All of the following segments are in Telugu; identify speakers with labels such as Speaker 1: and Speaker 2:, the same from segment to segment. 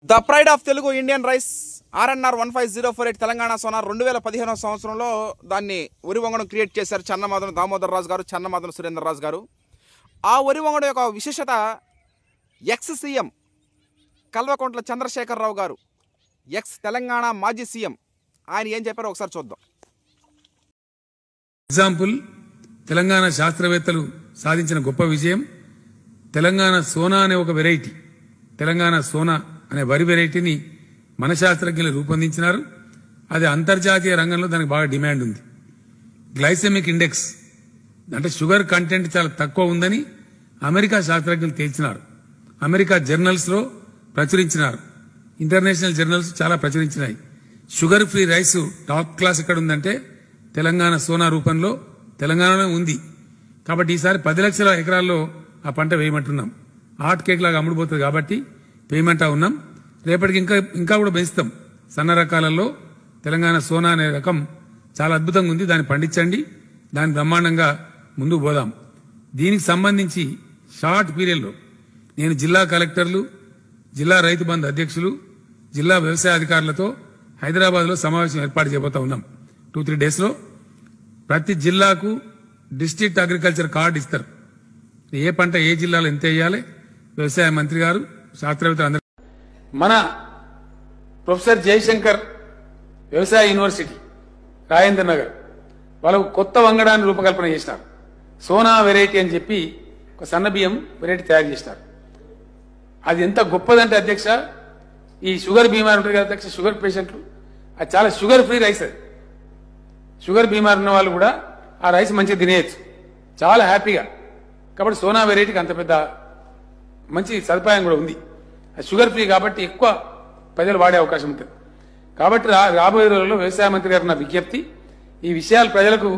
Speaker 1: The pride of Telugu Indian rice RNR 15048 Telangana Sona 2015 సంవత్సరంలో దాన్ని వరి వంగడం క్రియేట్ చేశారు చన్నమదన దామోదర్ రాజు గారు, చన్నమదన సురేంద్ర రాజు గారు. ఆ వరి వంగడం యొక్క విశేషత ఎక్స్ సీఎం కల్వకుంట్ల చంద్రశేఖరరావు గారు, ఎక్స్ తెలంగాణ మాజీ సీఎం, ఆయన ఏం చెప్పారో ఒకసారి చూద్దాం.
Speaker 2: ఎగ్జాంపుల్, తెలంగాణ శాస్త్రవేత్తలు సాధించిన గొప్ప విజయం తెలంగాణ సోనా అనే ఒక వెరైటీ, తెలంగాణ సోనా అనే వరి వెరైటీని మన శాస్త్రజ్ఞులు రూపొందించినారు. అది అంతర్జాతీయ రంగంలో దానికి బాగా డిమాండ్ ఉంది. గ్లైసెమిక్ ఇండెక్స్ అంటే షుగర్ కంటెంట్ చాలా తక్కువ ఉందని అమెరికా శాస్త్రజ్ఞులు తేల్చినారు. అమెరికా జర్నల్స్లో ప్రచురించినారు, ఇంటర్నేషనల్ జర్నల్స్ చాలా ప్రచురించినాయి. Sugar free rice top class ఎక్కడ ఉందంటే తెలంగాణ సోనా రూపంలో తెలంగాణలో ఉంది. కాబట్టి ఈసారి 10 లక్షల ఎకరాల్లో ఆ పంట వేయమంటున్నాం. హాట్ కేక్ లాగా అమ్ముడుపోతుంది కాబట్టి పేమెంటా ఉన్నాం. రేపటికి ఇంకా కూడా పెంచుతాం. సన్న రకాలలో తెలంగాణ సోనా అనే రకం చాలా అద్భుతంగా ఉంది, దాన్ని పండించండి, దాన్ని బ్రహ్మాండంగా ముందుకు పోదాం. దీనికి సంబంధించి షార్ట్ పీరియడ్లో నేను జిల్లా కలెక్టర్లు, జిల్లా రైతు బంధు అధ్యక్షులు, జిల్లా వ్యవసాయ అధికారులతో హైదరాబాద్లో సమావేశం ఏర్పాటు చేయబోతా ఉన్నాం. 2-3 డేస్లో ప్రతి జిల్లాకు డిస్ట్రిక్ట్ అగ్రికల్చర్ కార్డు ఇస్తారు. ఏ పంట ఏ జిల్లాలో ఎంత వేయాలి వ్యవసాయ మంత్రి గారు, శాస్త్రవేత్తలు అందరూ. మన ప్రొఫెసర్ జయశంకర్ వ్యవసాయ యూనివర్సిటీ రాజేంద్ర నగర్ వాళ్ళకు కొత్త వంగడాన్ని రూపకల్పన చేసినారు. సోనా వెరైటీ అని చెప్పి ఒక సన్న బియ్యం వెరైటీ తయారు చేసినారు. అది ఎంత గొప్పదంటే అధ్యక్ష, ఈ షుగర్ బీమారు ఉంటారు కదా అధ్యక్ష, షుగర్ పేషెంట్లు, అది చాలా షుగర్ ఫ్రీ రైస్. అది షుగర్ బీమారు ఉన్న వాళ్ళు కూడా ఆ రైస్ మంచిగా తినేయచ్చు చాలా హ్యాపీగా. కాబట్టి సోనా వెరైటీకి అంత పెద్ద మంచి సదుపాయం కూడా ఉంది. అది షుగర్ ఫ్రీ కాబట్టి ఎక్కువ ప్రజలు వాడే అవకాశం ఉంటుంది. కాబట్టి రాబోయే రోజుల్లో వ్యవసాయ మంత్రి గారు నా విజ్ఞప్తి, ఈ విషయాలు ప్రజలకు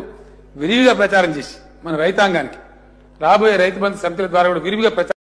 Speaker 2: విరివిగా ప్రచారం చేసి మన రైతాంగానికి రాబోయే రైతు బంధు సమితుల ద్వారా కూడా విరివిగా ప్రచారం